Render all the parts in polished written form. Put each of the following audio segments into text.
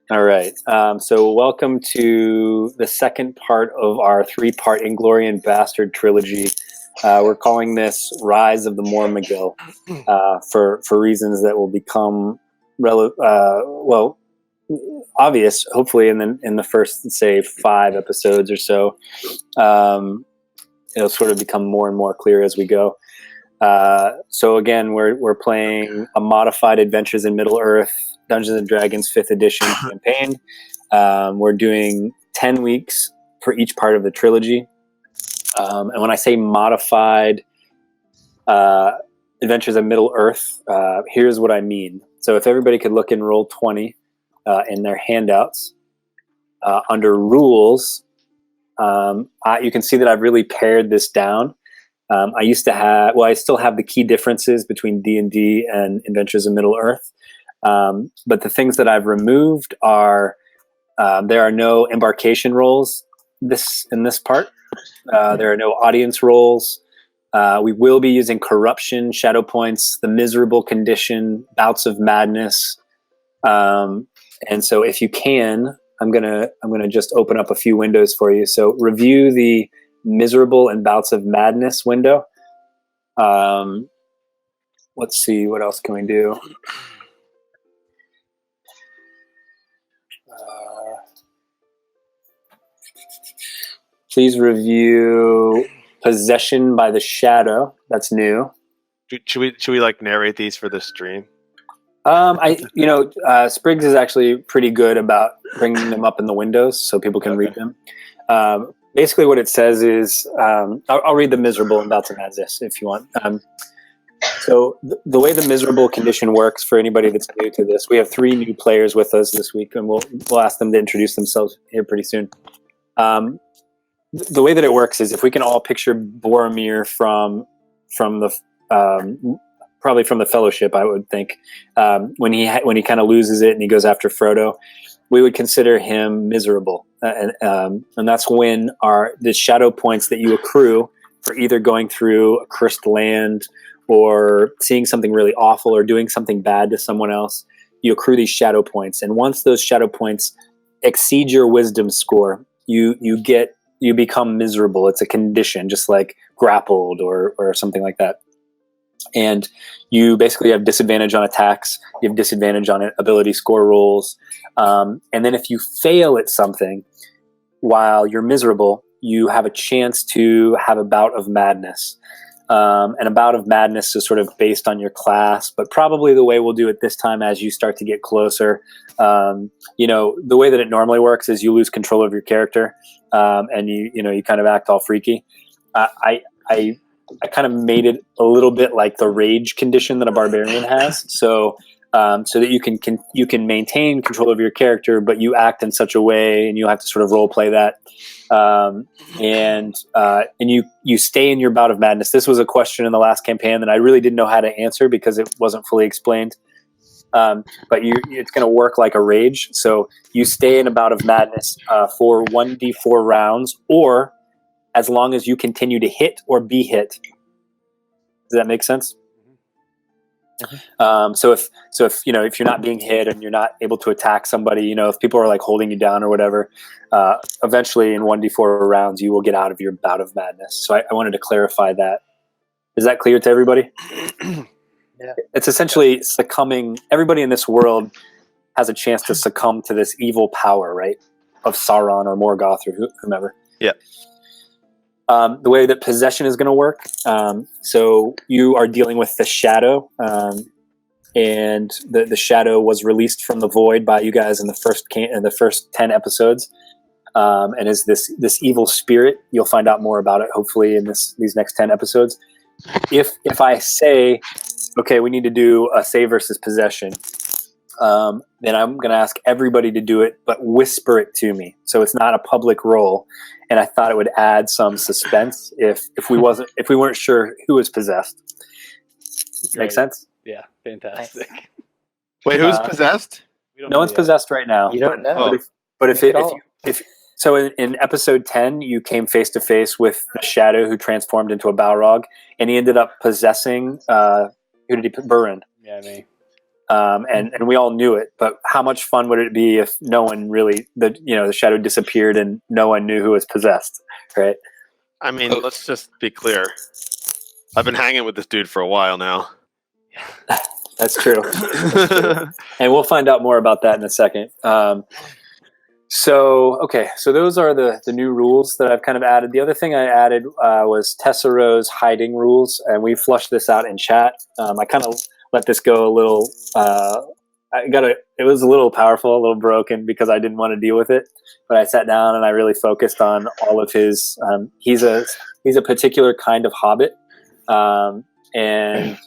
All right. So welcome to the second part of our three-part Inglorious Bastard trilogy. We're calling this Rise of the Mormogil for reasons that will become obvious, hopefully in the first, say, 5 episodes or so. It'll sort of become more and more clear as we go. So again, we're playing a modified Adventures in Middle Earth Dungeons and Dragons 5th edition campaign. We're doing 10 weeks for each part of the trilogy. And when I say modified Adventures in Middle Earth, here's what I mean. So if everybody could look in Roll 20 in their handouts, under rules, you can see that I've really pared this down. I still have the key differences between D&D and Adventures in Middle Earth. But the things that I've removed are there are no embarkation rolls in this part. There are no audience rolls. We will be using corruption, shadow points, the miserable condition, bouts of madness. And so if you can, I'm gonna just open up a few windows for you. So review the miserable and bouts of madness window. Let's see, what else can we do? Please review Possession by the Shadow. That's new. Should we like narrate these for the stream? Spriggs is actually pretty good about bringing them up in the windows so people can read them. Basically, what it says is, I'll read the miserable and bouts of madness if you want. So the way the miserable condition works for anybody that's new to this, we have 3 new players with us this week, and we'll ask them to introduce themselves here pretty soon. The way that it works is if we can all picture Boromir from the probably from the Fellowship, I would think, when he kind of loses it and he goes after Frodo, we would consider him miserable, and that's when the shadow points that you accrue for either going through a cursed land or seeing something really awful or doing something bad to someone else. You accrue these shadow points, and once those shadow points exceed your wisdom score, you become miserable. It's a condition, just like grappled or something like that. And you basically have disadvantage on attacks. You have disadvantage on ability score rolls. And then if you fail at something while you're miserable, you have a chance to have a bout of madness. And a bout of madness is sort of based on your class, but probably the way we'll do it this time as you start to get closer. The way that it normally works is you lose control of your character, and you kind of act all freaky. I kind of made it a little bit like the rage condition that a barbarian has, so that you can maintain control of your character, but you act in such a way, and you have to sort of role play that, and you stay in your bout of madness. This was a question in the last campaign that I really didn't know how to answer because it wasn't fully explained. But it's going to work like a rage. So you stay in a bout of madness for 1d4 rounds, or as long as you continue to hit or be hit. Does that make sense? Mm-hmm. So if you're not being hit and you're not able to attack somebody, if people are like holding you down or whatever, eventually in 1d4 rounds you will get out of your bout of madness. So I wanted to clarify that. Is that clear to everybody? Yeah. It's essentially succumbing. Everybody in this world has a chance to succumb to this evil power, right? Of Sauron or Morgoth or whomever. Yeah. The way that possession is going to work. So you are dealing with the shadow, and the shadow was released from the void by you guys in the first 10 episodes, and is this evil spirit. You'll find out more about it hopefully in these next 10 episodes. If I say, okay, we need to do a save versus possession, then I'm going to ask everybody to do it, but whisper it to me, so it's not a public roll. And I thought it would add some suspense if we weren't sure who was possessed. Make sense? Yeah, fantastic. Nice. Wait, who's possessed? No one's possessed right now. You don't know. But if so, in episode 10, you came face to face with the shadow who transformed into a Balrog, and he ended up possessing. Who did he? Burin. Yeah, me. and we all knew it. But how much fun would it be if no one really the shadow disappeared and no one knew who was possessed, right? I mean, let's just be clear. I've been hanging with this dude for a while now. That's true. And we'll find out more about that in a second. So those are the new rules that I've kind of added. The other thing I added was Tessero's hiding rules, and we flushed this out in chat. I kind of let this go a little. It was a little powerful, a little broken because I didn't want to deal with it. But I sat down and I really focused on all of his. He's a particular kind of hobbit, and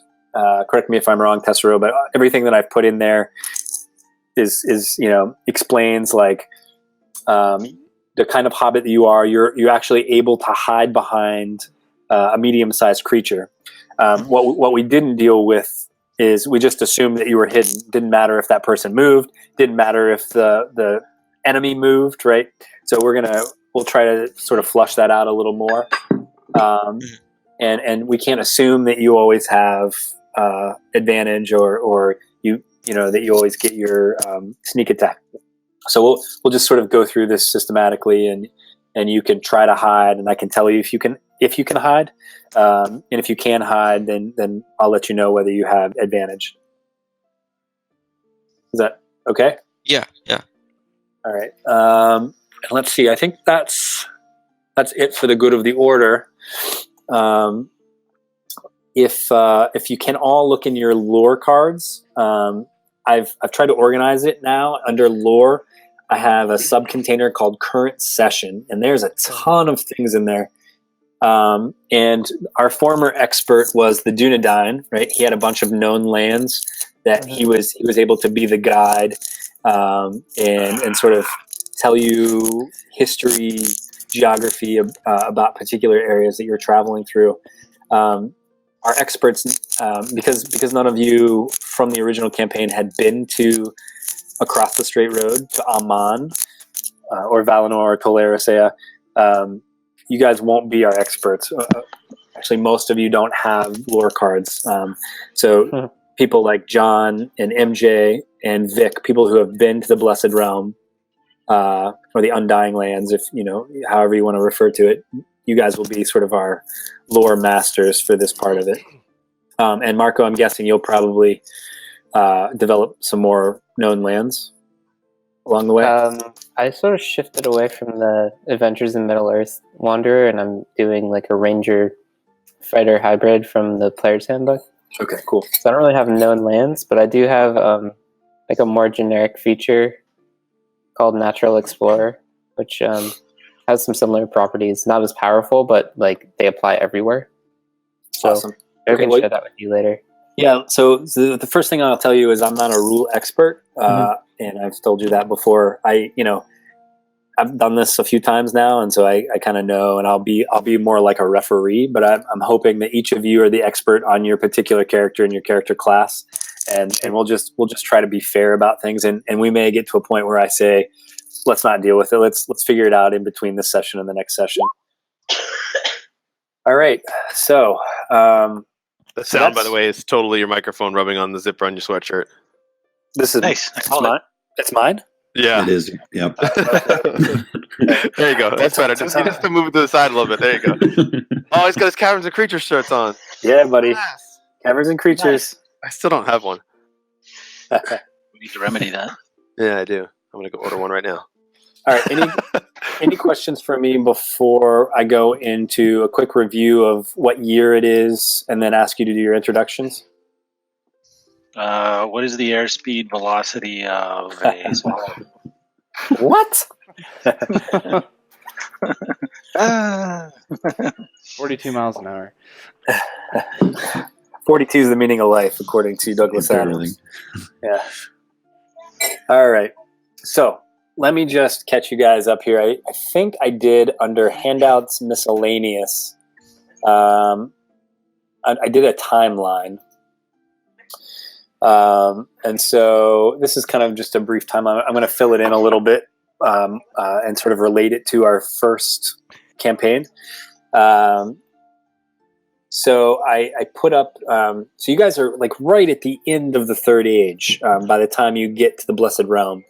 correct me if I'm wrong, Tessero, but everything that I've put in there is explains like. The kind of hobbit that you are, you're actually able to hide behind a medium-sized creature. What we didn't deal with is we just assumed that you were hidden. Didn't matter if that person moved. Didn't matter if the enemy moved. Right. So we'll try to sort of flush that out a little more. And we can't assume that you always have advantage or that you always get your sneak attack. So we'll just sort of go through this systematically, and you can try to hide, and I can tell you if you can hide, and if you can hide, then I'll let you know whether you have advantage. Is that okay? Yeah. All right. Let's see. I think that's it for the good of the order. If you can all look in your lore cards, I've tried to organize it now under lore. I have a subcontainer called current session, and there's a ton of things in there. And our former expert was the Dunedain, right? He had a bunch of known lands that he was able to be the guide and sort of tell you history, geography about particular areas that you're traveling through. Our experts, because none of you from the original campaign had been to Across the Straight Road to Amman or Valinor or Tol Eressëa, you guys won't be our experts. Actually, most of you don't have lore cards. So people like John and MJ and Vic, people who have been to the Blessed Realm or the Undying Lands, if however you want to refer to it, you guys will be sort of our lore masters for this part of it. And Marco, I'm guessing you'll probably develop some more known lands along the way. I sort of shifted away from the Adventures in Middle-earth Wanderer, and I'm doing like a Ranger Fighter hybrid from the Player's Handbook. Okay, cool. So I don't really have known lands, but I do have like a more generic feature called Natural Explorer, which has some similar properties. Not as powerful, but like they apply everywhere. So awesome. I can share that with you later. Yeah, so the first thing I'll tell you is I'm not a rule expert, and I've told you that before. I've done this a few times now, and so I kind of know, and I'll be more like a referee. But I'm hoping that each of you are the expert on your particular character and your character class, and we'll just try to be fair about things, and we may get to a point where I say, let's not deal with it. Let's figure it out in between this session and the next session. All right, so. The sound, by the way, is totally your microphone rubbing on the zipper on your sweatshirt. This is nice. It's mine. It's mine. Yeah, it is. Yep. There you go. That's better. Just to move it to the side a little bit. There you go. Oh, he's got his Caverns and Creatures shirts on. Yeah, buddy. Yes. Caverns and Creatures. Nice. I still don't have one. We need to remedy that. Yeah, I do. I'm gonna go order one right now. All right. Any questions for me before I go into a quick review of what year it is, and then ask you to do your introductions? What is the airspeed velocity of a swallow? What? 42 miles an hour. 42 is the meaning of life, according to Douglas Adams. Yeah. All right. So let me just catch you guys up here. I think I did under handouts miscellaneous. I did a timeline. And so this is kind of just a brief timeline. I'm going to fill it in a little bit and sort of relate it to our first campaign. So I put up. So you guys are like right at the end of the third age by the time you get to the Blessed Realm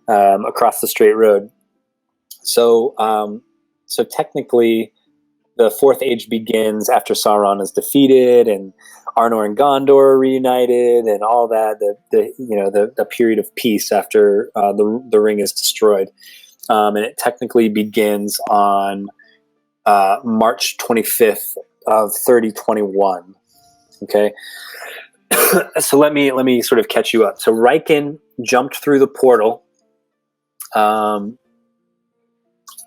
across the straight road. So so technically, the fourth age begins after Sauron is defeated and Arnor and Gondor are reunited and all that. The period of peace after the ring is destroyed, and it technically begins on March 25th of 3021. Okay, so let me sort of catch you up. So Riken jumped through the portal.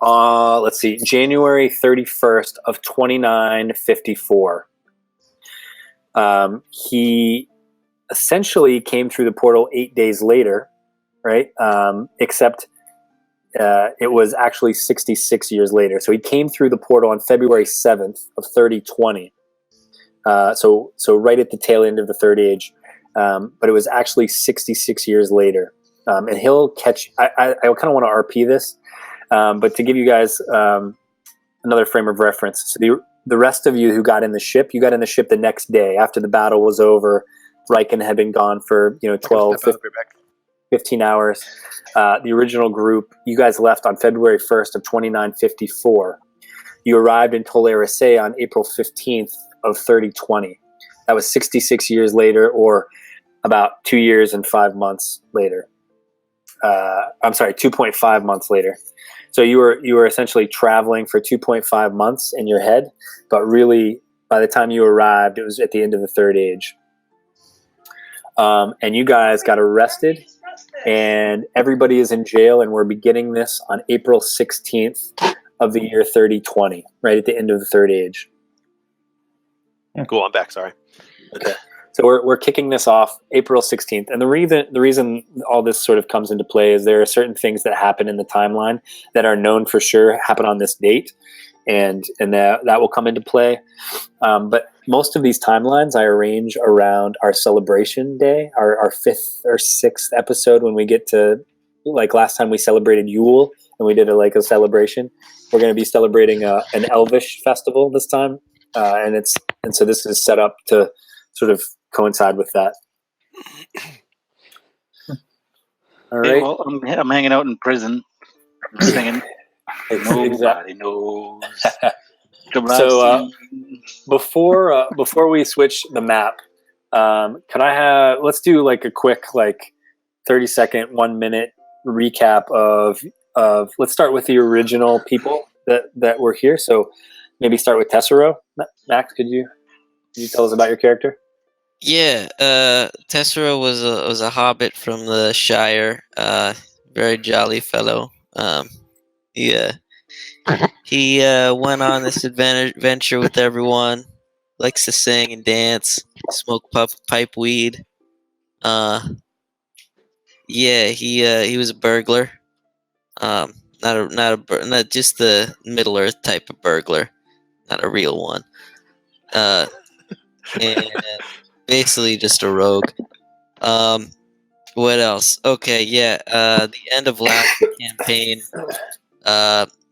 Let's see, January 31st of 2954. He essentially came through the portal 8 days later, right? Except it was actually 66 years later. So he came through the portal on February 7th of 3020. So right at the tail end of the third age. But it was actually 66 years later. And he'll catch, I kind of want to RP this, but to give you guys another frame of reference. So the rest of you who got in the ship, you got in the ship the next day after the battle was over. Riken had been gone for 12, 15 hours. The original group, you guys left on February 1st of 2954. You arrived in Tol Eressëa on April 15th of 3020. That was 66 years later, or about 2 years and 5 months later. I'm sorry, 2.5 months later. So you were essentially traveling for 2.5 months in your head, but really by the time you arrived, it was at the end of the third age. And you guys got arrested, and everybody is in jail, and we're beginning this on April 16th of the year 3020, right at the end of the third age. Cool, I'm back. Sorry. Okay. So we're kicking this off April 16th. And the reason all this sort of comes into play is there are certain things that happen in the timeline that are known for sure happen on this date, and that will come into play. But most of these timelines I arrange around our celebration day, our fifth or sixth episode, when we get to, like last time we celebrated Yule and we did a celebration. We're going to be celebrating an Elvish festival this time, and so this is set up to sort of coincide with that. All right. Hey, well, I'm hanging out in prison. I'm singing. Nobody knows. So before we switch the map, let's do like a quick 30-second, 1 minute recap of let's start with the original people that were here. So maybe start with Tessero. Max, could you tell us about your character? Yeah, Tessero was a hobbit from the Shire. Very jolly fellow. He went on this adventure with everyone. Likes to sing and dance, smoke pipe weed. Yeah, he was a burglar. Not just the Middle Earth type of burglar, not a real one. And basically just a rogue. What else? Okay, yeah. The end of last campaign,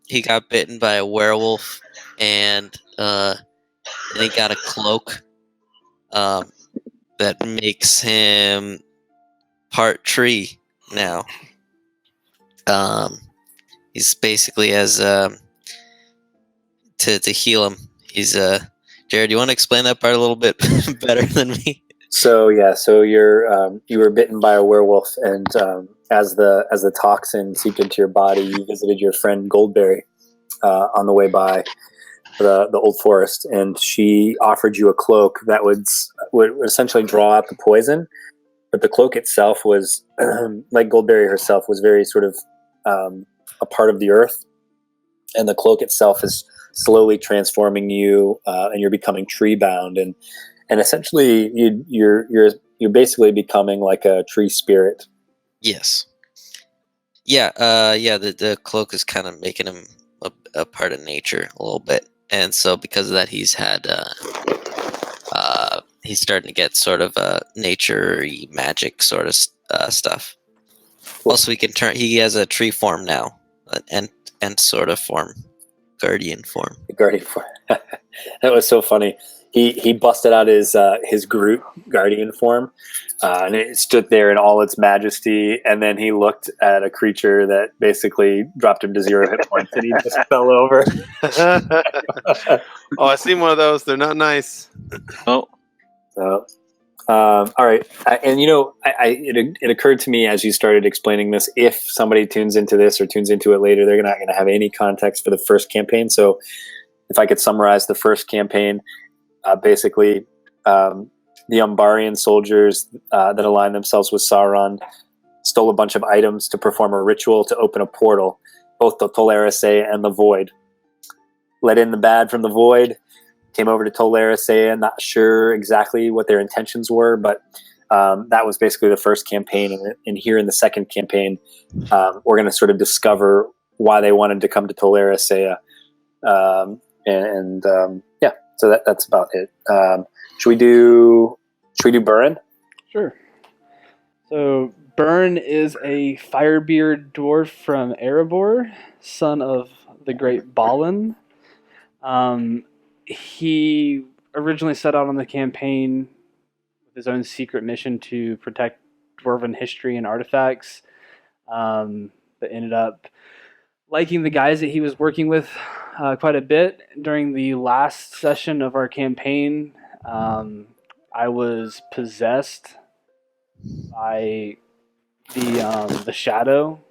he got bitten by a werewolf, and he got a cloak that makes him part tree now. He's basically as to heal him. He's Jared, you want to explain that part a little bit better than me? So you were bitten by a werewolf, and as the toxin seeped into your body, you visited your friend Goldberry on the way by the old forest, and she offered you a cloak that would essentially draw out the poison. But the cloak itself was, like Goldberry herself, was very sort of a part of the earth, and the cloak itself is slowly transforming you, and you're becoming tree bound, and essentially you're basically becoming like a tree spirit. Yes. Yeah. The cloak is kind of making him a part of nature a little bit, and so because of that, he's starting to get sort of nature-y magic sort of stuff. Also, he has a tree form now, and sort of form. Guardian form. The guardian form. That was so funny. he busted out his Groot Guardian form, and it stood there in all its majesty. And then he looked at a creature that basically dropped him to 0 hit points, and he just fell over. Oh, I seen one of those. They're not nice. Oh, So, all right, it occurred to me as you started explaining this, if somebody tunes into this or tunes into it later, they're not going to have any context for the first campaign. So if I could summarize the first campaign, basically the Umbarian soldiers that aligned themselves with Sauron stole a bunch of items to perform a ritual to open a portal, both the Tol Eressëa and the Void. Let in the bad from the Void, came over to Tol Eressëa, not sure exactly what their intentions were, but that was basically the first campaign. And here in the second campaign, we're going to sort of discover why they wanted to come to Tol Eressëa. Yeah, so that's about it. Should we do Burren? Sure. So Burn is a firebeard dwarf from Erebor, son of the great Balin. He originally set out on the campaign with his own secret mission to protect dwarven history and artifacts, but ended up liking the guys that he was working with quite a bit. During the last session of our campaign, I was possessed by the shadow,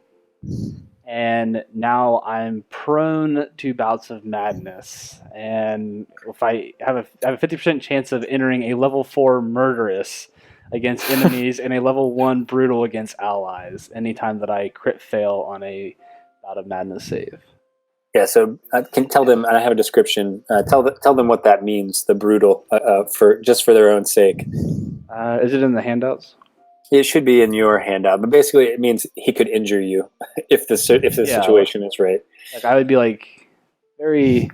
and now I'm prone to bouts of madness. And if I have a 50% chance of entering a level 4 murderous against enemies and a level 1 brutal against allies anytime that I crit fail on a bout of madness save. Yeah, so I can tell them, and I have a description. Tell them what that means. The brutal, for their own sake. Is it in the handouts? It should be in your handout, but basically it means he could injure you if the situation is right. Like I would be like very,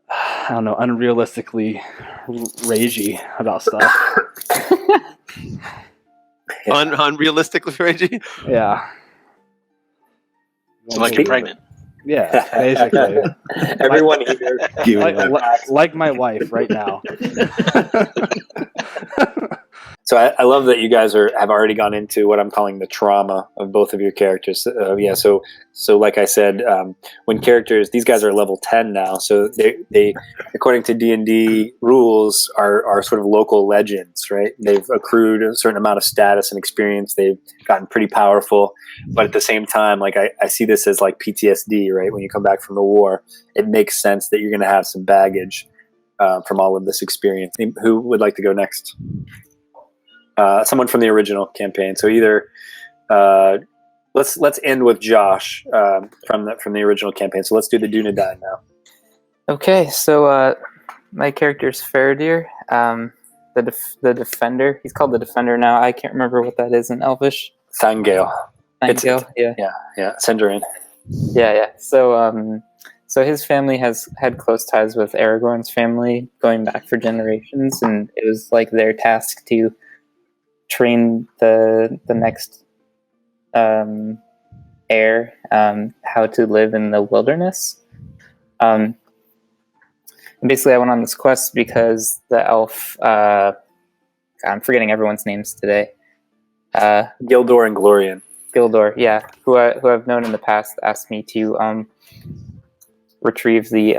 I don't know, unrealistically ragey about stuff. Unrealistically ragey? Yeah. so like you're pregnant. Yeah, basically. Everyone here, like my wife right now. So I love that you guys have already gone into what I'm calling the trauma of both of your characters. So like I said, when these guys are level 10 now, so they according to D&D rules are sort of local legends, right? They've accrued a certain amount of status and experience. They've gotten pretty powerful, but at the same time, like I see this as like PTSD, right? When you come back from the war, it makes sense that you're going to have some baggage from all of this experience. Who would like to go next? Someone from the original campaign. So either let's end with Josh from the original campaign. So let's do the Dunedain now. Okay, so my character's Faradir, the defender. He's called the defender now. I can't remember what that is in Elvish. Thangale. Thangale, yeah. Sindarin. Yeah. So his family has had close ties with Aragorn's family going back for generations, and it was like their task to train the next heir how to live in the wilderness. And basically, I went on this quest because the elf, I'm forgetting everyone's names today. Gildor and Glorian. Gildor, yeah, who I've known in the past, asked me to retrieve the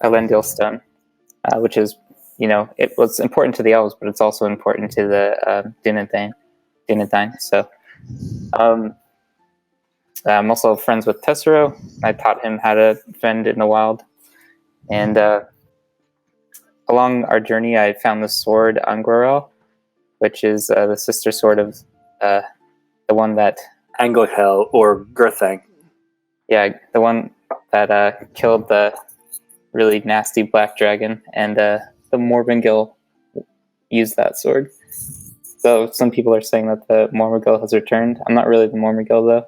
Elendil stone, which is, it was important to the elves, but it's also important to the Dunedain. So I'm also friends with Tessero. I taught him how to fend in the wild. And along our journey, I found the sword Angorel, which is the sister sword of the one that... Anglihel or Gurthang. Yeah, the one that killed the really nasty black dragon, and the Morvengill used that sword. So some people are saying that the Morvengill has returned. I'm not really the Morvengill, though.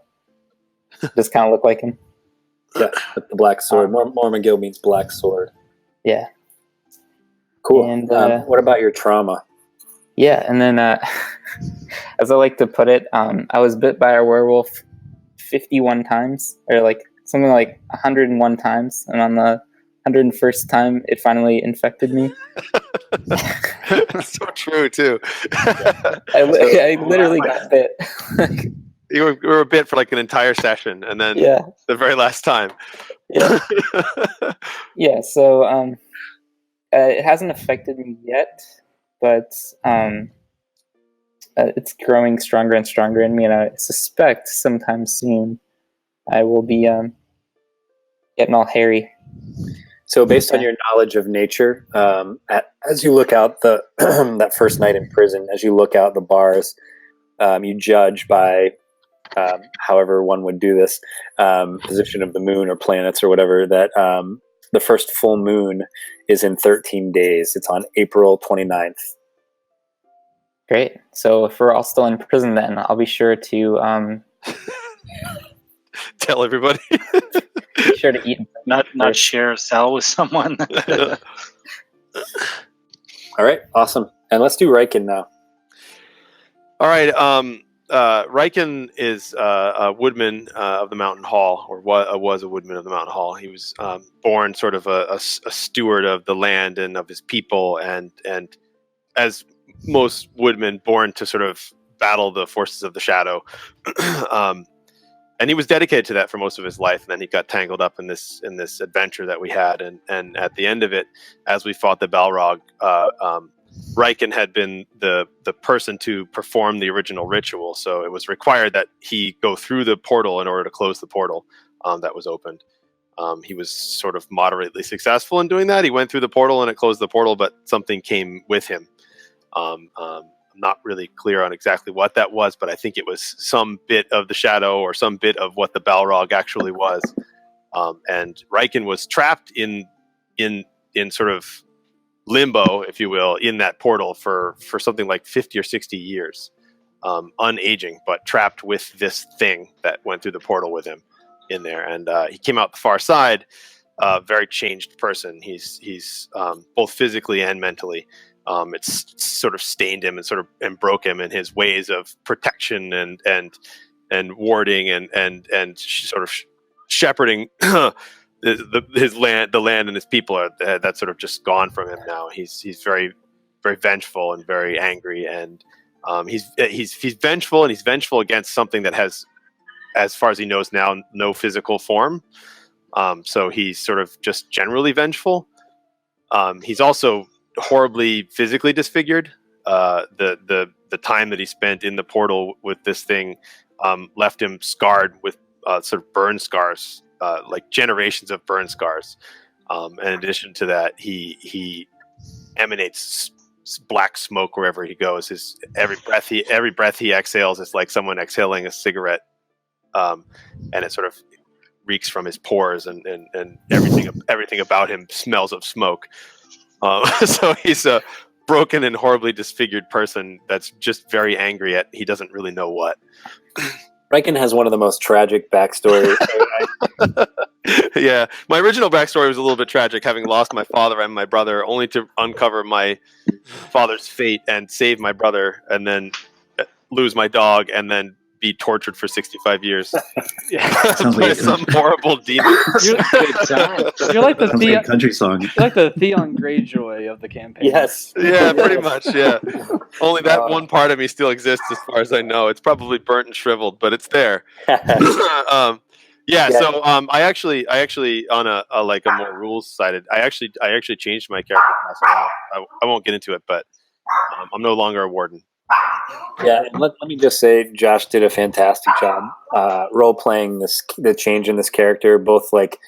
Just kind of look like him. Yeah, with the black sword. Morvengill means black sword. Yeah. Cool. And what about your trauma? Yeah, and then as I like to put it, I was bit by a werewolf 51 times, or like something like 101 times, and on the 101st time it finally infected me. So true too. I literally got bit. You were a bit for like an entire session, and then Yeah. the very last time. Yeah. Yeah. So it hasn't affected me yet, but it's growing stronger and stronger in me, and I suspect sometime soon I will be getting all hairy. So, based on your knowledge of nature, as you look out that first night in prison, as you look out the bars, you judge by however one would do this position of the moon or planets or whatever, that the first full moon is in 13 days. It's on April 29th. Great. So if we're all still in prison, then I'll be sure to Tell everybody. be sure to eat. Not share a cell with someone. All right, awesome. And let's do Riken now. All right. Riken is a woodman of the Mountain Hall, or was a woodman of the Mountain Hall. He was born sort of a steward of the land and of his people, and as most woodmen, born to sort of battle the forces of the shadow. And he was dedicated to that for most of his life. And then he got tangled up in this adventure that we had. And at the end of it, as we fought the Balrog, Riken had been the person to perform the original ritual. So it was required that he go through the portal in order to close the portal that was opened. He was sort of moderately successful in doing that. He went through the portal and it closed the portal, but something came with him. I'm not really clear on exactly what that was, but I think it was some bit of the shadow or some bit of what the Balrog actually was. And Riken was trapped in sort of limbo, if you will, in that portal for something like 50 or 60 years, unaging, but trapped with this thing that went through the portal with him in there. And he came out the far side, very changed person. He's both physically and mentally. It's sort of stained him and broke him in his ways of protection and warding and sort of shepherding the land and his people are that's sort of just gone from him now. He's very, very vengeful and very angry, and he's vengeful, and he's vengeful against something that has, as far as he knows now, no physical form. So he's sort of just generally vengeful. He's also horribly physically disfigured. The time that he spent in the portal with this thing left him scarred with sort of burn scars, like generations of burn scars. In addition to that, he emanates black smoke wherever he goes. Every breath he exhales is like someone exhaling a cigarette, and it sort of reeks from his pores, and everything about him smells of smoke. So he's a broken and horribly disfigured person that's just very angry at he doesn't really know what. Riken has one of the most tragic backstories. Yeah, my original backstory was a little bit tragic, having lost my father and my brother, only to uncover my father's fate and save my brother, and then lose my dog, and then be tortured for 65 years by some horrible demon. You're like the Like a country song. You're like the Theon Greyjoy of the campaign. Yes. Yeah, pretty much. Yeah, only that one part of me still exists, as far as I know. It's probably burnt and shriveled, but it's there. So I actually on a like a more rules sided, I actually changed my character class. I won't get into it, but I'm no longer a warden. Yeah, and let me just say, Josh did a fantastic job role playing the change in this character, both like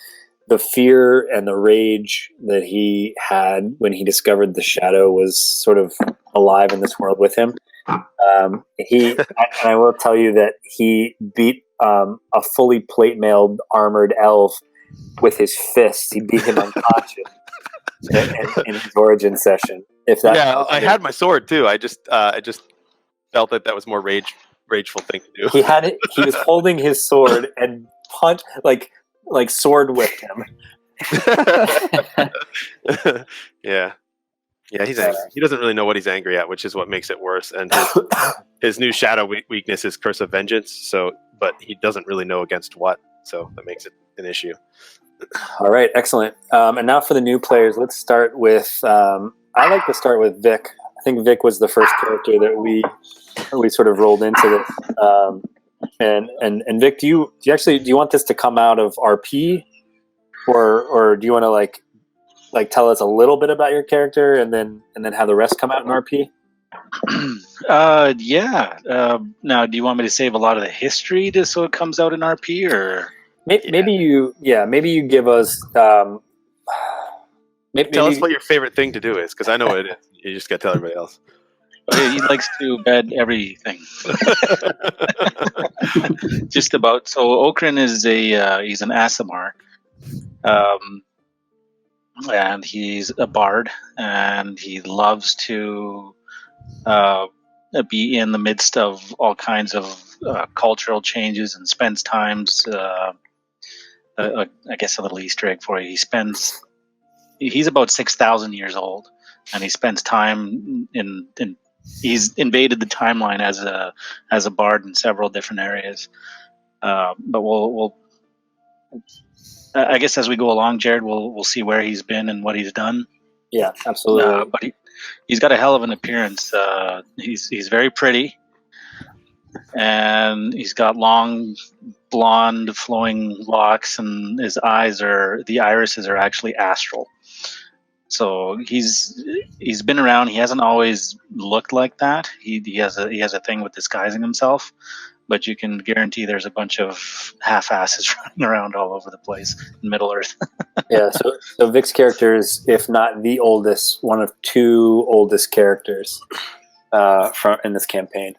the fear and the rage that he had when he discovered the shadow was sort of alive in this world with him. And I will tell you that he beat a fully plate mailed armored elf with his fists. He beat him unconscious in his origin session. I had my sword too. I just felt that was more rageful thing to do. He had it. He was holding his sword and punched like sword whipped him. Yeah, he's angry. He doesn't really know what he's angry at, which is what makes it worse. And his new shadow weakness is Curse of Vengeance. But he doesn't really know against what, so that makes it an issue. All right, excellent. And now for the new players, let's start with. I like to start with Vic. I think Vic was the first character that we sort of rolled into this. And Vic, do you want this to come out of RP, or do you want to like tell us a little bit about your character and then have the rest come out in RP? Yeah. Now, do you want me to save a lot of the history so it comes out in RP, or Maybe you give us. Tell us what your favorite thing to do is, because I know what it is. You just got to tell everybody else. he likes to bed everything. Just about. So Okrin is he's an Asimar, and he's a bard, and he loves to be in the midst of all kinds of cultural changes, and spends times. I guess a little Easter egg for you. He's about 6,000 years old, and he spends time in. He's invaded the timeline as a bard in several different areas. But we'll I guess as we go along, Jared, we'll see where he's been and what he's done. Yeah, absolutely. But he's got a hell of an appearance. He's very pretty, and he's got long, blonde, flowing locks, and his the irises are actually astral. So he's been around. He hasn't always looked like that. He has a thing with disguising himself, but you can guarantee there's a bunch of half-asses running around all over the place in Middle Earth. Yeah, so Vic's character is, if not the oldest, one of two oldest characters in this campaign.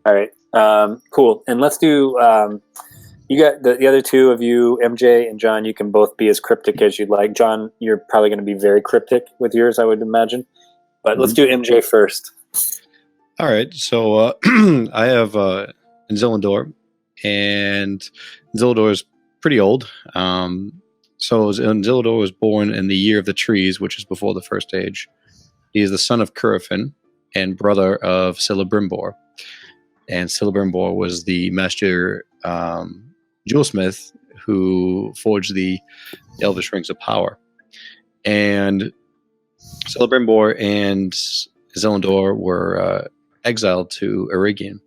All right, cool. And let's do. You got the other two of you, MJ and John. You can both be as cryptic as you'd like. John, you're probably going to be very cryptic with yours, I would imagine. But let's do MJ first. All right. So I have Zillendor, and Zillendor is pretty old. So Zillendor was born in the year of the trees, which is before the first age. He is the son of Curafin and brother of Celebrimbor. And Celebrimbor was the master jewelsmith who forged the Elvish Rings of Power. And Celebrimbor and Zillendor were exiled to Erigian.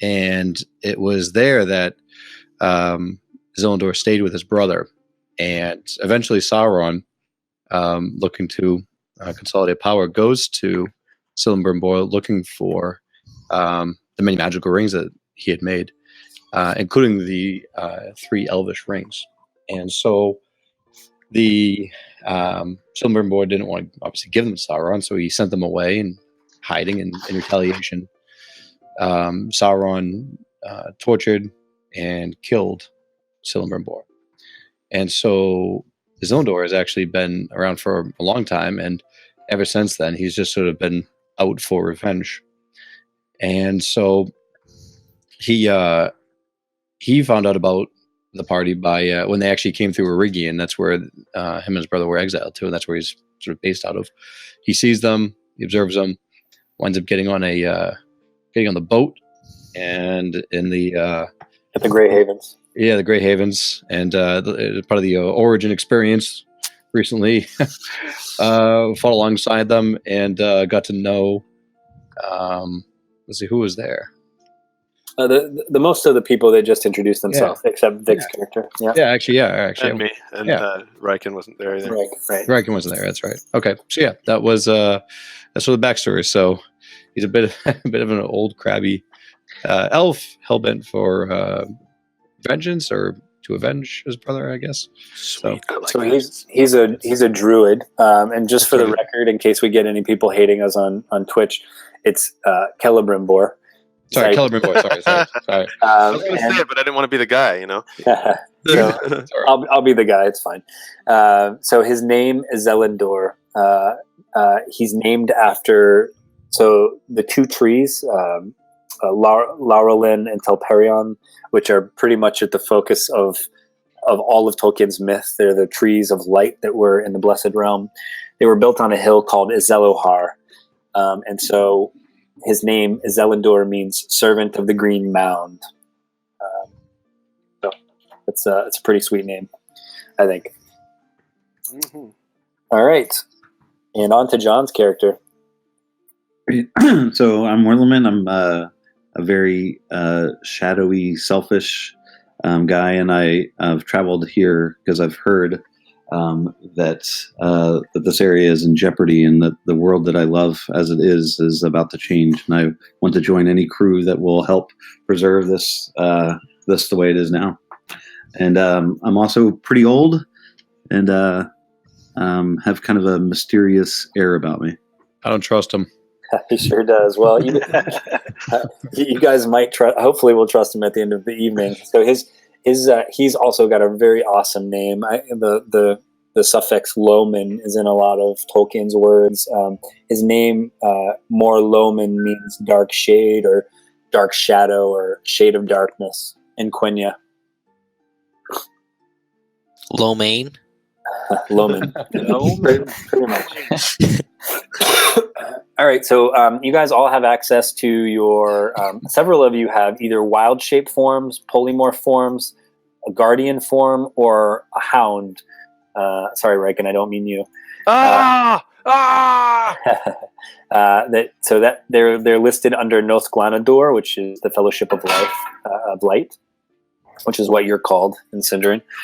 And it was there that Zillendor stayed with his brother. And eventually Sauron, looking to consolidate power, goes to Celebrimbor looking for the many magical rings that he had made, including the 3 Elvish rings. And so the Celebrimbor didn't want to obviously give them to Sauron, so he sent them away and hiding in retaliation. Sauron tortured and killed Celebrimbor. And so Zillendor has actually been around for a long time, and ever since then, he's just sort of been out for revenge. And so he found out about the party by when they actually came through Erigian. That's where him and his brother were exiled to, and that's where he's sort of based out of. He sees them, he observes them, winds up getting on the boat, and in the at the Grey Havens. Yeah, the Grey Havens, and part of the Origin experience recently, fought alongside them and got to know. Let's see who was there. The most of the people they just introduced themselves, except Vic's character. Yeah, actually, and me, and Riken wasn't there either. Right. Riken wasn't there. That's right. Okay, so yeah, that was that's sort of the backstory. So he's a bit of an old crabby elf, hellbent for vengeance or to avenge his brother, I guess. So he's a druid, and just for the record, in case we get any people hating us on Twitch, it's Celebrimbor. Sorry, Celebrimbor. Sorry. I was going to say it, but I didn't want to be the guy, you know. So I'll be the guy. It's fine. So his name is Zillendor. He's named after the 2 trees, Laurelin and Telperion, which are pretty much at the focus of all of Tolkien's myth. They're the trees of light that were in the Blessed Realm. They were built on a hill called Izelohar, and so his name Zillendor means servant of the green mound. it's a pretty sweet name, I think. Mhm. All right, and on to John's character. So I'm Werleman. I'm a very shadowy, selfish guy, and I've traveled here because I've heard that this area is in jeopardy, and that the world that I love as it is about to change. And I want to join any crew that will help preserve this the way it is now. And I'm also pretty old, and have kind of a mysterious air about me. I don't trust him. He sure does. Well, you guys might trust. Hopefully, we'll trust him at the end of the evening. So he's also got a very awesome name. The suffix Loman is in a lot of Tolkien's words. His name, more Loman, means dark shade or dark shadow or shade of darkness in Quenya. Lomain. Loman. Pretty much. All right, so you guys all have access to your. Several of you have either wild shape forms, polymorph forms, a guardian form, or a hound. Sorry, Riken, I don't mean you. That they're listed under Nos Glanador, which is the Fellowship of Life of Light, which is what you're called in Sindarin.